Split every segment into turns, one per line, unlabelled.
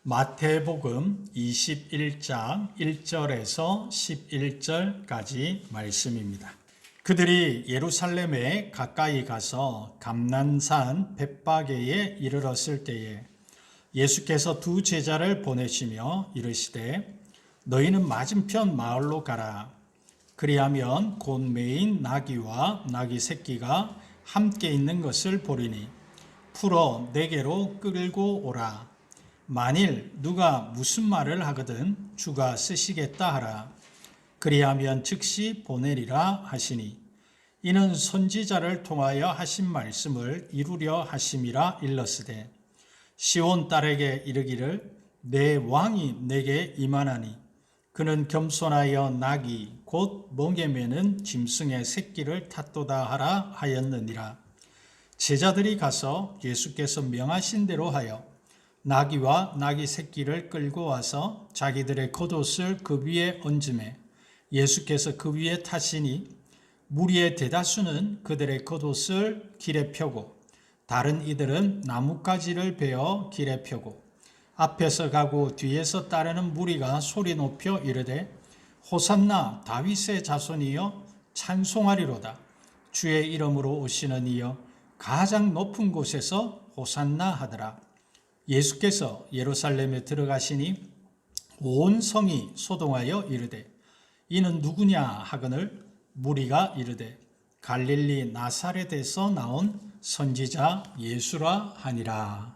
마태복음 21장 1절에서 11절까지 말씀입니다. 그들이 예루살렘에 가까이 가서 감난산 벳바게에 이르렀을 때에 예수께서 두 제자를 보내시며 이르시되 너희는 맞은편 마을로 가라. 그리하면 곧 매인 나귀와 나귀 새끼가 함께 있는 것을 보리니 풀어 내게로 끌고 오라. 만일 누가 무슨 말을 하거든 주가 쓰시겠다 하라. 그리하면 즉시 보내리라 하시니 이는 선지자를 통하여 하신 말씀을 이루려 하심이라 일렀으되 시온 딸에게 이르기를 내 왕이 내게 임하나니 그는 겸손하여 나귀 곧 멍에 매는 짐승의 새끼를 탔도다 하라 하였느니라. 제자들이 가서 예수께서 명하신 대로 하여 나귀와 나귀 새끼를 끌고 와서 자기들의 겉옷을 그 위에 얹음에 예수께서 그 위에 타시니 무리의 대다수는 그들의 겉옷을 길에 펴고 다른 이들은 나뭇가지를 베어 길에 펴고 앞에서 가고 뒤에서 따르는 무리가 소리 높여 이르되 호산나 다윗의 자손이여 찬송하리로다. 주의 이름으로 오시는 이여 가장 높은 곳에서 호산나 하더라. 예수께서 예루살렘에 들어가시니 온 성이 소동하여 이르되 이는 누구냐 하거늘 무리가 이르되 갈릴리 나사렛에서 나온 선지자 예수라 하니라.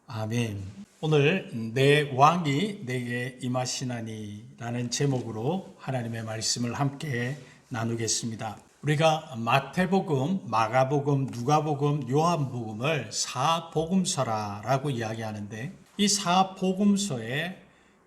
아멘. 오늘 내 왕이 내게 임하시나니 라는 제목으로 하나님의 말씀을 함께 나누겠습니다. 우리가 마태복음, 마가복음, 누가복음, 요한복음을 사복음서라고 이야기하는데 이 사복음서의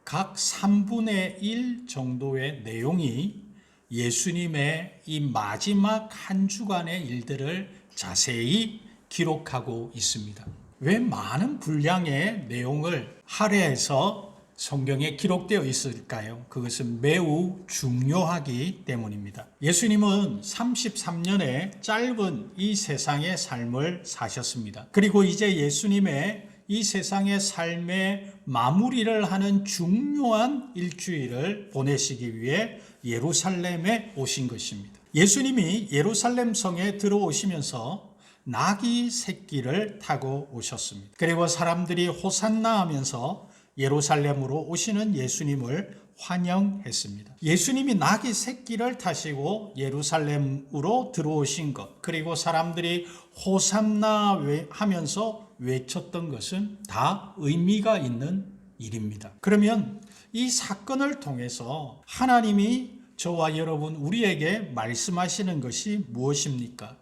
각 3분의 1 정도의 내용이 예수님의 이 마지막 한 주간의 일들을 자세히 기록하고 있습니다. 왜 많은 분량의 내용을 할애해서 성경에 기록되어 있을까요? 그것은 매우 중요하기 때문입니다. 예수님은 33년의 짧은 이 세상의 삶을 사셨습니다. 그리고 이제 예수님의 이 세상의 삶의 마무리를 하는 중요한 일주일을 보내시기 위해 예루살렘에 오신 것입니다. 예수님이 예루살렘 성에 들어오시면서 나귀 새끼를 타고 오셨습니다. 그리고 사람들이 호산나 하면서 예루살렘으로 오시는 예수님을 환영했습니다. 예수님이 나귀 새끼를 타시고 예루살렘으로 들어오신 것, 그리고 사람들이 호산나 하면서 외쳤던 것은 다 의미가 있는 일입니다. 그러면 이 사건을 통해서 하나님이 저와 여러분 우리에게 말씀하시는 것이 무엇입니까?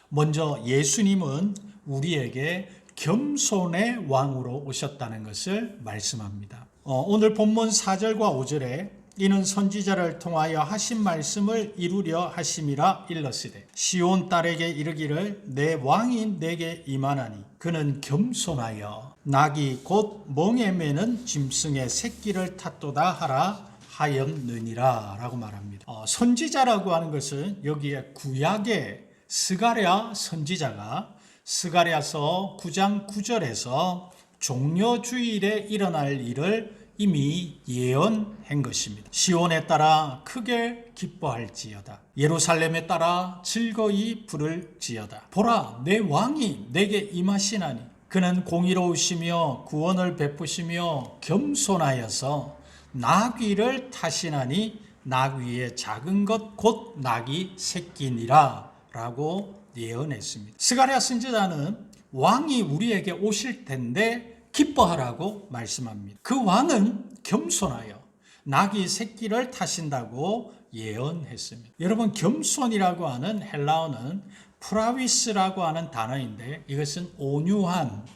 먼저 예수님은 우리에게 겸손의 왕으로 오셨다는 것을 말씀합니다. 오늘 본문 4절과 5절에 이는 선지자를 통하여 하신 말씀을 이루려 하심이라 일렀으되 시온 딸에게 이르기를 내 왕이 내게 임하나니 그는 겸손하여 나귀 곧 멍에 매는 짐승의 새끼를 탔도다 하라 하였느니라 라고 말합니다. 선지자라고 하는 것은 여기에 구약의 스가랴 선지자가 스가랴서 9장 9절에서 종려주일에 일어날 일을 이미 예언한 것입니다. 시온에 따라 크게 기뻐할지어다. 예루살렘에 따라 즐거이 부를지어다. 보라, 내 왕이 내게 임하시나니 그는 공의로우시며 구원을 베푸시며 겸손하여서 나귀를 타시나니 나귀의 작은 것 곧 나귀 새끼니라 라고 예언했습니다. 스가랴 선지자는 왕이 우리에게 오실 텐데 기뻐하라고 말씀합니다. 그 왕은 겸손하여 나귀 새끼를 타신다고 예언했습니다. 여러분, 겸손이라고 하는 헬라어는 프라위스라고 하는 단어인데 이것은 온유한,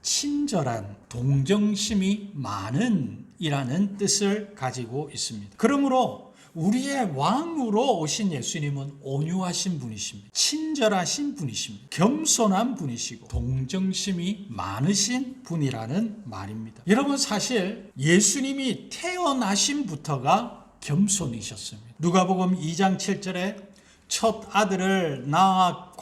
친절한, 동정심이 많은 이라는 뜻을 가지고 있습니다. 그러므로 우리의 왕으로 오신 예수님은 온유하신 분이십니다. 친절하신 분이십니다. 겸손한 분이시고 동정심이 많으신 분이라는 말입니다. 여러분, 사실 예수님이 태어나신부터가 겸손이셨습니다. 누가복음 2장 7절에 첫 아들을 낳아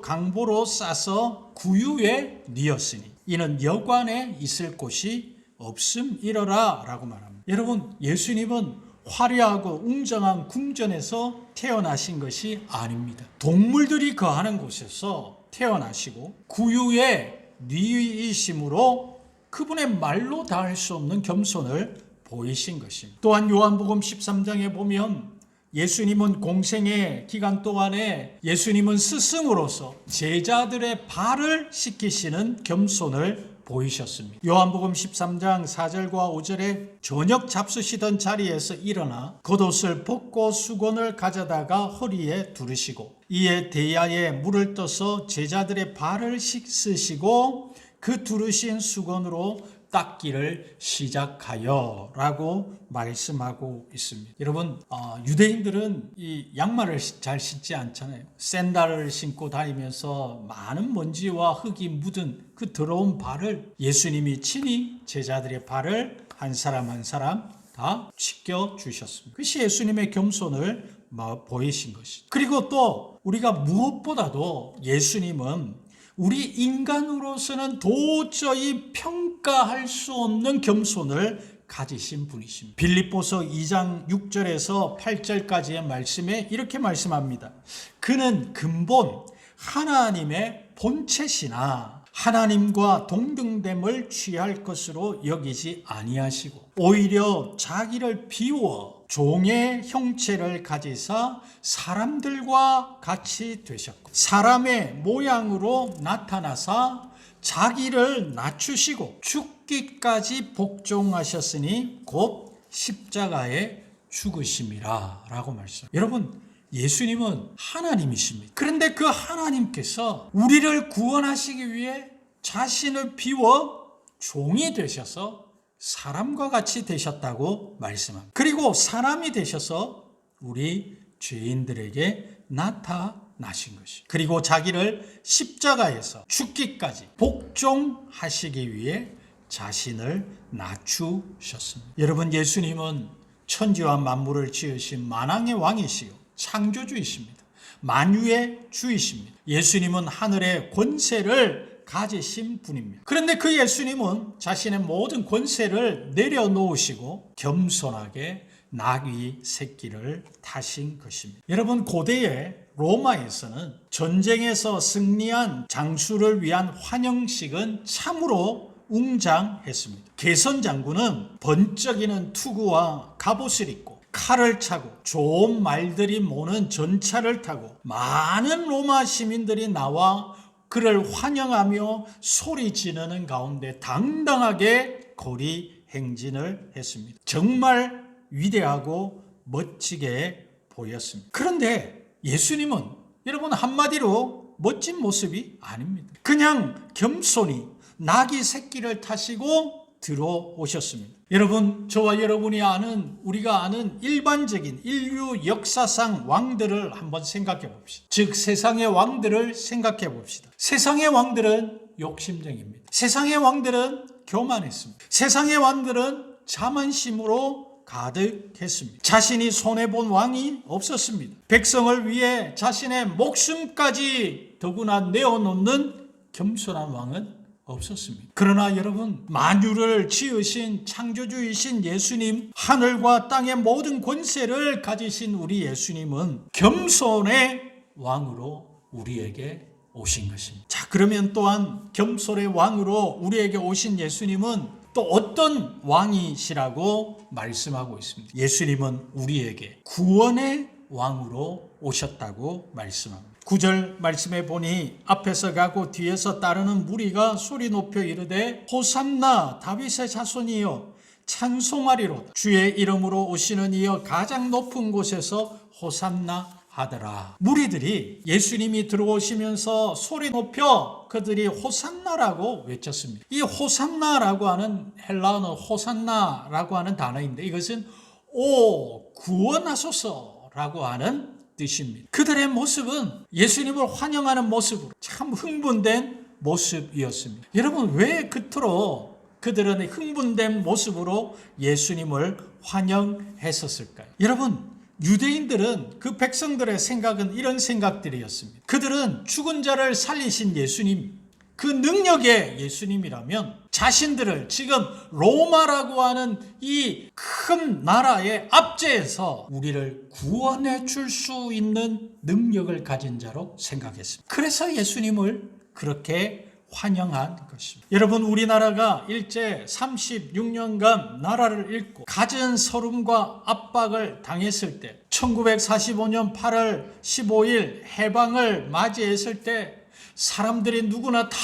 강보로 싸서 구유에 뉘었으니 이는 여관에 있을 곳이 없음 이러라 라고 말합니다. 여러분, 예수님은 화려하고 웅장한 궁전에서 태어나신 것이 아닙니다. 동물들이 거하는 곳에서 태어나시고 구유의 뉘이심으로 그분의 말로 다할 수 없는 겸손을 보이신 것입니다. 또한 요한복음 13장에 보면 예수님은 공생의 기간 동안에 예수님은 스승으로서 제자들의 발을 씻기시는 겸손을 보이셨습니다. 요한복음 13장 4절과 5절에 저녁 잡수시던 자리에서 일어나 겉옷을 벗고 수건을 가져다가 허리에 두르시고 이에 대야에 물을 떠서 제자들의 발을 씻으시고 그 두르신 수건으로 닦기를 시작하여 라고 말씀하고 있습니다. 여러분, 유대인들은 이 양말을 잘 신지 않잖아요. 샌들을 신고 다니면서 많은 먼지와 흙이 묻은 그 더러운 발을 예수님이 친히 제자들의 발을 한 사람 한 사람 다 씻겨 주셨습니다. 그것이 예수님의 겸손을 보이신 것이죠. 그리고 또 우리가 무엇보다도 예수님은 우리 인간으로서는 도저히 평가할 수 없는 겸손을 가지신 분이십니다. 빌립보서 2장 6절에서 8절까지의 말씀에 이렇게 말씀합니다. 그는 근본 하나님의 본체시나 하나님과 동등됨을 취할 것으로 여기지 아니하시고 오히려 자기를 비워 종의 형체를 가지사 사람들과 같이 되셨고 사람의 모양으로 나타나사 자기를 낮추시고 죽기까지 복종하셨으니 곧 십자가에 죽으심이라 라고 말씀. 여러분, 예수님은 하나님이십니다. 그런데 그 하나님께서 우리를 구원하시기 위해 자신을 비워 종이 되셔서 사람과 같이 되셨다고 말씀합니다. 그리고 사람이 되셔서 우리 죄인들에게 나타나신 것이. 그리고 자기를 십자가에서 죽기까지 복종하시기 위해 자신을 낮추셨습니다. 여러분, 예수님은 천지와 만물을 지으신 만왕의 왕이시요 창조주이십니다. 만유의 주이십니다. 예수님은 하늘의 권세를 가지신 분입니다. 그런데 그 예수님은 자신의 모든 권세를 내려놓으시고 겸손하게 나귀 새끼를 타신 것입니다. 여러분, 고대의 로마에서는 전쟁에서 승리한 장수를 위한 환영식은 참으로 웅장했습니다. 개선 장군은 번쩍이는 투구와 갑옷을 입고 칼을 차고 좋은 말들이 모는 전차를 타고 많은 로마 시민들이 나와 그를 환영하며 소리 지르는 가운데 당당하게 거리 행진을 했습니다. 정말 위대하고 멋지게 보였습니다. 그런데 예수님은 여러분 한마디로 멋진 모습이 아닙니다. 그냥 겸손히 나귀 새끼를 타시고 들어오셨습니다. 여러분, 저와 여러분이 아는, 우리가 아는 일반적인 인류 역사상 왕들을 한번 생각해 봅시다. 즉 세상의 왕들을 생각해 봅시다. 세상의 왕들은 욕심쟁입니다. 세상의 왕들은 교만했습니다. 세상의 왕들은 자만심으로 가득했습니다. 자신이 손해본 왕이 없었습니다. 백성을 위해 자신의 목숨까지 더구나 내어놓는 겸손한 왕은 없었습니다. 그러나 여러분, 만유를 지으신 창조주이신 예수님, 하늘과 땅의 모든 권세를 가지신 우리 예수님은 겸손의 왕으로 우리에게 오신 것입니다. 자, 그러면 또한 겸손의 왕으로 우리에게 오신 예수님은 또 어떤 왕이시라고 말씀하고 있습니다. 예수님은 우리에게 구원의 왕으로 오셨다고 말씀합니다. 9절 말씀에 보니 앞에서 가고 뒤에서 따르는 무리가 소리 높여 이르되 호산나 다윗의 자손이여 찬송하리로다. 주의 이름으로 오시는 이여 가장 높은 곳에서 호산나 하더라. 무리들이 예수님이 들어오시면서 소리 높여 그들이 호산나라고 외쳤습니다. 이 호산나라고 하는 헬라어는 호산나라고 하는 단어인데 이것은 오 구원하소서라고 하는 뜻입니다. 그들의 모습은 예수님을 환영하는 모습으로 참 흥분된 모습이었습니다. 여러분, 왜 그토록 그들은 흥분된 모습으로 예수님을 환영했었을까요? 여러분, 유대인들은 그 백성들의 생각은 이런 생각들이었습니다. 그들은 죽은 자를 살리신 예수님, 그 능력의 예수님이라면 자신들을 지금 로마라고 하는 이 큰 나라의 압제에서 우리를 구원해 줄 수 있는 능력을 가진 자로 생각했습니다. 그래서 예수님을 그렇게 환영한 것입니다. 여러분, 우리나라가 일제 36년간 나라를 잃고 갖은 서름과 압박을 당했을 때 1945년 8월 15일 해방을 맞이했을 때 사람들이 누구나 다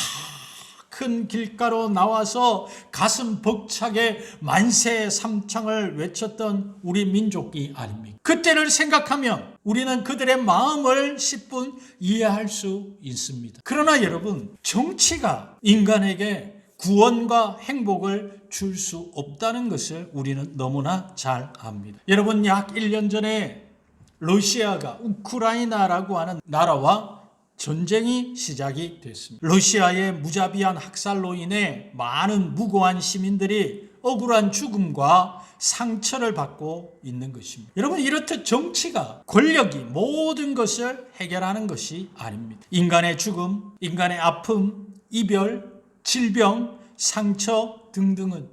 큰 길가로 나와서 가슴 벅차게 만세 삼창을 외쳤던 우리 민족이 아닙니까? 그때를 생각하면 우리는 그들의 마음을 10분 이해할 수 있습니다. 그러나 여러분, 정치가 인간에게 구원과 행복을 줄 수 없다는 것을 우리는 너무나 잘 압니다. 여러분, 약 1년 전에 러시아가 우크라이나라고 하는 나라와 전쟁이 시작이 됐습니다. 러시아의 무자비한 학살로 인해 많은 무고한 시민들이 억울한 죽음과 상처를 받고 있는 것입니다. 여러분, 이렇듯 정치가, 권력이 모든 것을 해결하는 것이 아닙니다. 인간의 죽음, 인간의 아픔, 이별, 질병, 상처 등등은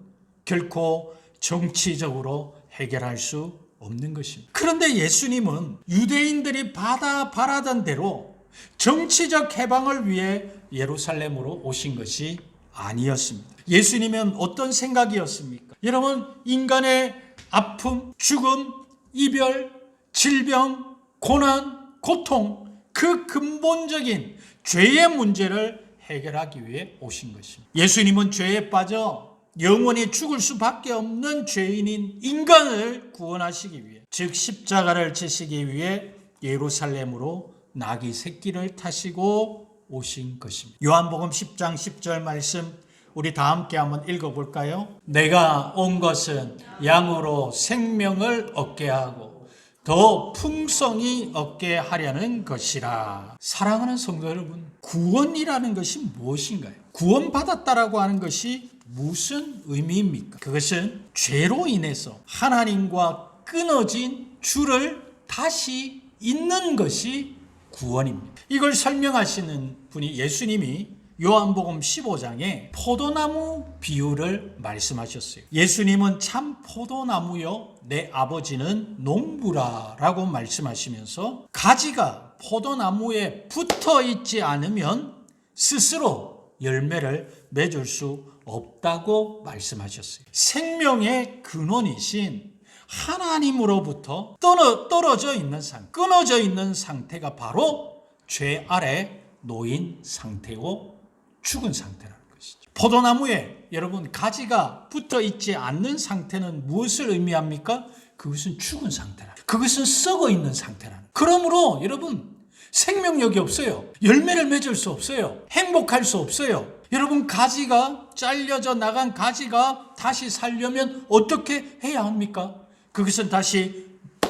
결코 정치적으로 해결할 수 없는 것입니다. 그런데 예수님은 유대인들이 바라던 대로 정치적 해방을 위해 예루살렘으로 오신 것이 아니었습니다. 예수님은 어떤 생각이었습니까? 여러분, 인간의 아픔, 죽음, 이별, 질병, 고난, 고통, 그 근본적인 죄의 문제를 해결하기 위해 오신 것입니다. 예수님은 죄에 빠져 영원히 죽을 수밖에 없는 죄인인 인간을 구원하시기 위해, 즉 십자가를 지시기 위해 예루살렘으로 나귀 새끼를 타시고 오신 것입니다. 요한복음 10장 10절 말씀 우리 다 함께 한번 읽어볼까요? 내가 온 것은 양으로 생명을 얻게 하고 더 풍성히 얻게 하려는 것이라. 사랑하는 성도 여러분, 구원이라는 것이 무엇인가요? 구원받았다라고 하는 것이 무슨 의미입니까? 그것은 죄로 인해서 하나님과 끊어진 줄을 다시 잇는 것이 구원입니다. 이걸 설명하시는 분이 예수님이 요한복음 15장에 포도나무 비유를 말씀하셨어요. 예수님은 참 포도나무요 내 아버지는 농부라 라고 말씀하시면서 가지가 포도나무에 붙어 있지 않으면 스스로 열매를 맺을 수 없다고 말씀하셨어요. 생명의 근원이신 하나님으로부터 떨어져 있는 상태, 끊어져 있는 상태가 바로 죄 아래 놓인 상태고 죽은 상태라는 것이죠. 포도나무에 여러분 가지가 붙어 있지 않는 상태는 무엇을 의미합니까? 그것은 죽은 상태라. 그것은 썩어 있는 상태라는. 그러므로 여러분 생명력이 없어요. 열매를 맺을 수 없어요. 행복할 수 없어요. 여러분, 가지가 잘려져 나간 가지가 다시 살려면 어떻게 해야 합니까? 그것은 다시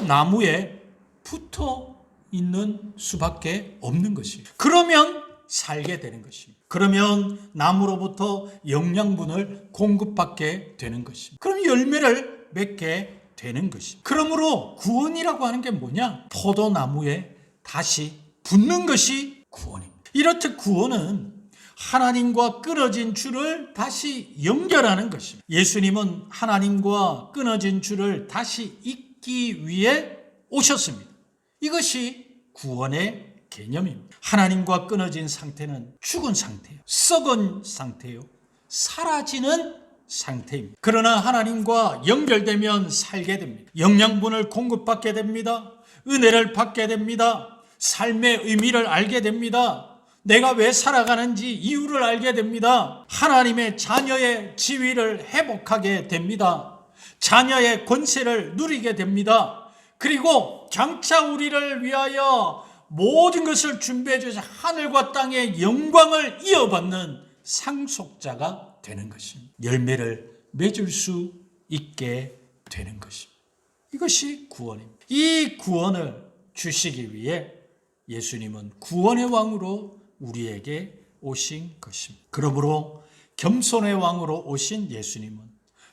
나무에 붙어 있는 수밖에 없는 것이에요. 그러면 살게 되는 것입니다. 그러면 나무로부터 영양분을 공급받게 되는 것입니다. 그럼 열매를 맺게 되는 것입니다. 그러므로 구원이라고 하는 게 뭐냐? 포도나무에 다시 붙는 것이 구원입니다. 이렇듯 구원은 하나님과 끊어진 줄을 다시 연결하는 것입니다. 예수님은 하나님과 끊어진 줄을 다시 잇기 위해 오셨습니다. 이것이 구원의 개념입니다. 하나님과 끊어진 상태는 죽은 상태예요. 썩은 상태예요. 사라지는 상태입니다. 그러나 하나님과 연결되면 살게 됩니다. 영양분을 공급받게 됩니다. 은혜를 받게 됩니다. 삶의 의미를 알게 됩니다. 내가 왜 살아가는지 이유를 알게 됩니다. 하나님의 자녀의 지위를 회복하게 됩니다. 자녀의 권세를 누리게 됩니다. 그리고 장차 우리를 위하여 모든 것을 준비해 주신 하늘과 땅의 영광을 이어받는 상속자가 되는 것입니다. 열매를 맺을 수 있게 되는 것입니다. 이것이 구원입니다. 이 구원을 주시기 위해 예수님은 구원의 왕으로 우리에게 오신 것입니다. 그러므로 겸손의 왕으로 오신 예수님은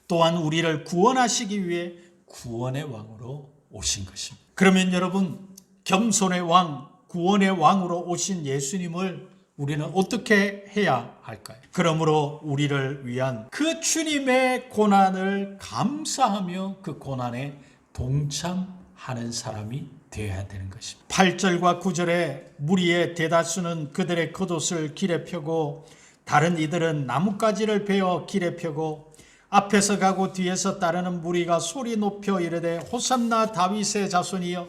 또한 우리를 구원하시기 위해 구원의 왕으로 오신 것입니다. 그러면 여러분, 겸손의 왕, 구원의 왕으로 오신 예수님을 우리는 어떻게 해야 할까요? 그러므로 우리를 위한 그 주님의 고난을 감사하며 그 고난에 동참하는 사람이 되어야 되는 것입니다. 8절과 9절에 무리의 대다수는 그들의 겉옷을 길에 펴고 다른 이들은 나뭇가지를 베어 길에 펴고 앞에서 가고 뒤에서 따르는 무리가 소리 높여 이르되 호산나 다윗의 자손이여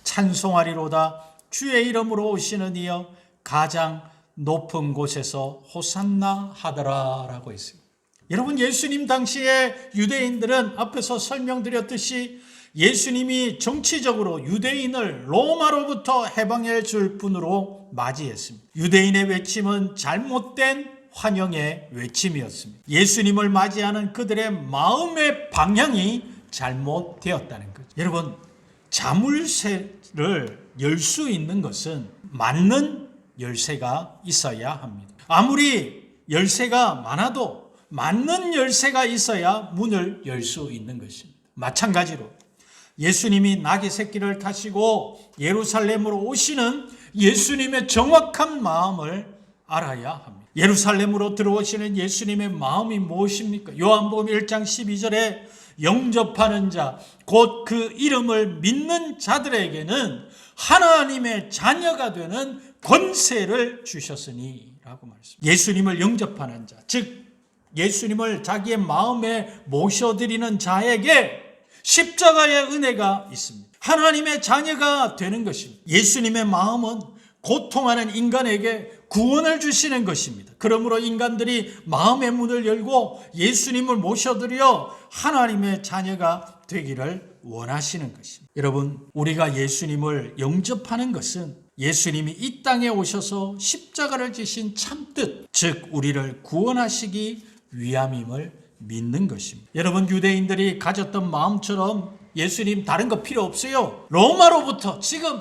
찬송하리로다 주의 이름으로 오시는 이여 가장 높은 곳에서 호산나 하더라 라고 했습니다. 여러분, 예수님 당시에 유대인들은 앞에서 설명드렸듯이 예수님이 정치적으로 유대인을 로마로부터 해방해 줄 분으로 맞이했습니다. 유대인의 외침은 잘못된 환영의 외침이었습니다. 예수님을 맞이하는 그들의 마음의 방향이 잘못되었다는 거죠. 여러분, 자물쇠를 열 수 있는 것은 맞는 열쇠가 있어야 합니다. 아무리 열쇠가 많아도 맞는 열쇠가 있어야 문을 열 수 있는 것입니다. 마찬가지로 예수님이 나귀 새끼를 타시고 예루살렘으로 오시는 예수님의 정확한 마음을 알아야 합니다. 예루살렘으로 들어오시는 예수님의 마음이 무엇입니까? 요한복음 1장 12절에 영접하는 자, 곧 그 이름을 믿는 자들에게는 하나님의 자녀가 되는 권세를 주셨으니 라고 말씀합니다. 예수님을 영접하는 자, 즉 예수님을 자기의 마음에 모셔드리는 자에게 십자가의 은혜가 있습니다. 하나님의 자녀가 되는 것입니다. 예수님의 마음은 고통하는 인간에게 구원을 주시는 것입니다. 그러므로 인간들이 마음의 문을 열고 예수님을 모셔드려 하나님의 자녀가 되기를 원하시는 것입니다. 여러분, 우리가 예수님을 영접하는 것은 예수님이 이 땅에 오셔서 십자가를 지신 참뜻, 즉 우리를 구원하시기 위함임을 믿는 것입니다. 여러분, 유대인들이 가졌던 마음처럼 예수님 다른 거 필요 없어요. 로마로부터 지금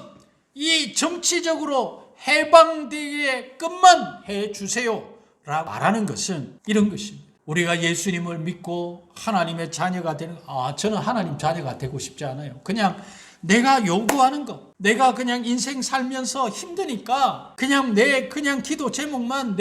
이 정치적으로 해방되게끔만 해주세요 라고 말하는 것은 이런 것입니다. 우리가 예수님을 믿고 하나님의 자녀가 되는, 저는 하나님 자녀가 되고 싶지 않아요. 그냥 내가 요구하는 것, 내가 그냥 인생 살면서 힘드니까 그냥 기도 제목만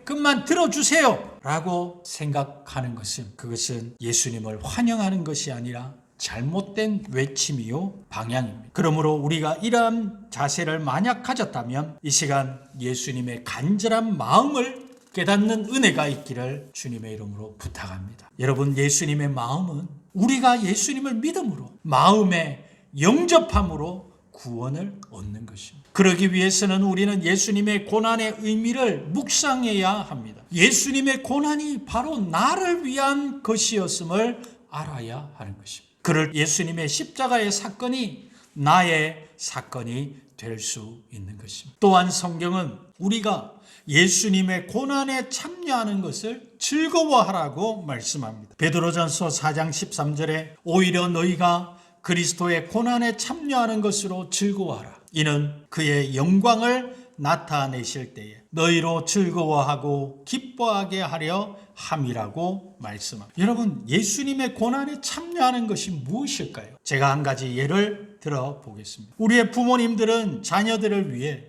그만 들어주세요 라고 생각하는 것은, 그것은 예수님을 환영하는 것이 아니라 잘못된 외침이요 방향입니다. 그러므로 우리가 이러한 자세를 만약 가졌다면 이 시간 예수님의 간절한 마음을 깨닫는 은혜가 있기를 주님의 이름으로 부탁합니다. 여러분, 예수님의 마음은 우리가 예수님을 믿음으로 마음의 영접함으로 구원을 얻는 것입니다. 그러기 위해서는 우리는 예수님의 고난의 의미를 묵상해야 합니다. 예수님의 고난이 바로 나를 위한 것이었음을 알아야 하는 것입니다. 그럴 예수님의 십자가의 사건이 나의 사건이 될 수 있는 것입니다. 또한 성경은 우리가 예수님의 고난에 참여하는 것을 즐거워하라고 말씀합니다. 베드로전서 4장 13절에 오히려 너희가 그리스도의 고난에 참여하는 것으로 즐거워하라. 이는 그의 영광을 나타내실 때에 너희로 즐거워하고 기뻐하게 하려 함이라고 말씀합니다. 여러분, 예수님의 고난에 참여하는 것이 무엇일까요? 제가 한 가지 예를 들어보겠습니다. 우리의 부모님들은 자녀들을 위해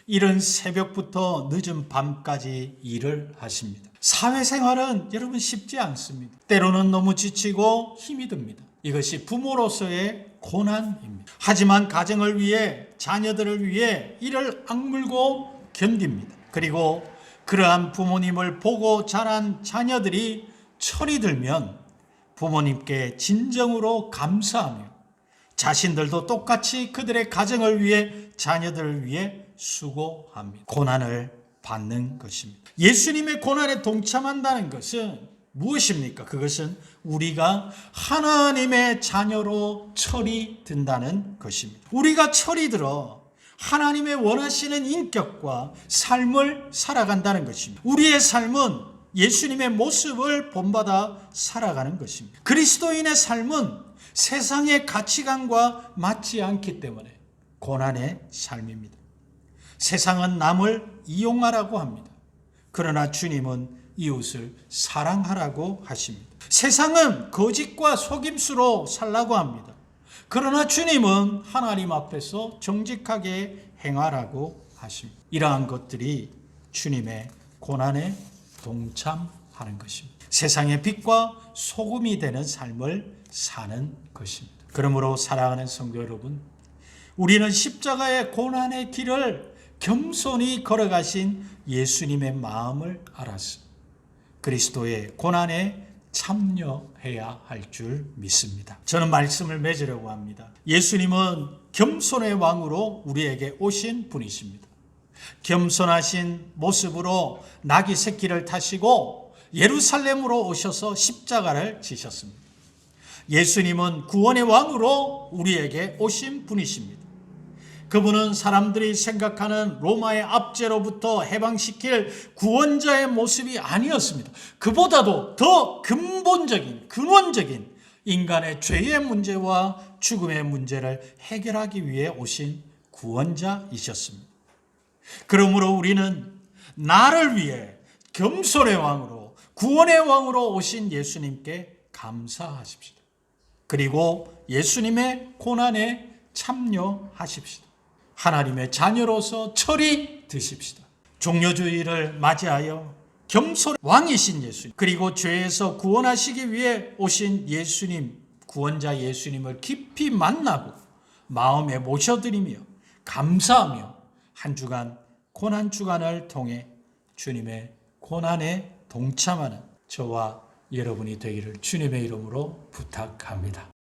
이른 새벽부터 늦은 밤까지 일을 하십니다. 사회생활은 여러분 쉽지 않습니다. 때로는 너무 지치고 힘이 듭니다. 이것이 부모로서의 고난입니다. 하지만 가정을 위해, 자녀들을 위해 이를 악물고 견딥니다. 그리고 그러한 부모님을 보고 자란 자녀들이 철이 들면 부모님께 진정으로 감사하며 자신들도 똑같이 그들의 가정을 위해, 자녀들을 위해 수고합니다. 고난을 받는 것입니다. 예수님의 고난에 동참한다는 것은 무엇입니까? 그것은 우리가 하나님의 자녀로 철이 든다는 것입니다. 우리가 철이 들어 하나님의 원하시는 인격과 삶을 살아간다는 것입니다. 우리의 삶은 예수님의 모습을 본받아 살아가는 것입니다. 그리스도인의 삶은 세상의 가치관과 맞지 않기 때문에 고난의 삶입니다. 세상은 남을 이용하라고 합니다. 그러나 주님은 이웃을 사랑하라고 하십니다. 세상은 거짓과 속임수로 살라고 합니다. 그러나 주님은 하나님 앞에서 정직하게 행하라고 하십니다. 이러한 것들이 주님의 고난에 동참하는 것입니다. 세상의 빛과 소금이 되는 삶을 사는 것입니다. 그러므로 사랑하는 성도 여러분, 우리는 십자가의 고난의 길을 겸손히 걸어가신 예수님의 마음을 알아서 그리스도의 고난에 참여해야 할 줄 믿습니다. 저는 말씀을 맺으려고 합니다. 예수님은 겸손의 왕으로 우리에게 오신 분이십니다. 겸손하신 모습으로 나귀 새끼를 타시고 예루살렘으로 오셔서 십자가를 지셨습니다. 예수님은 구원의 왕으로 우리에게 오신 분이십니다. 그분은 사람들이 생각하는 로마의 압제로부터 해방시킬 구원자의 모습이 아니었습니다. 그보다도 더 근본적인, 근원적인 인간의 죄의 문제와 죽음의 문제를 해결하기 위해 오신 구원자이셨습니다. 그러므로 우리는 나를 위해 겸손의 왕으로, 구원의 왕으로 오신 예수님께 감사하십시다. 그리고 예수님의 고난에 참여하십시다. 하나님의 자녀로서 철이 드십시다. 종려주의를 맞이하여 겸손 왕이신 예수님, 그리고 죄에서 구원하시기 위해 오신 예수님, 구원자 예수님을 깊이 만나고 마음에 모셔드리며 감사하며 한 주간 고난 주간을 통해 주님의 고난에 동참하는 저와 여러분이 되기를 주님의 이름으로 부탁합니다.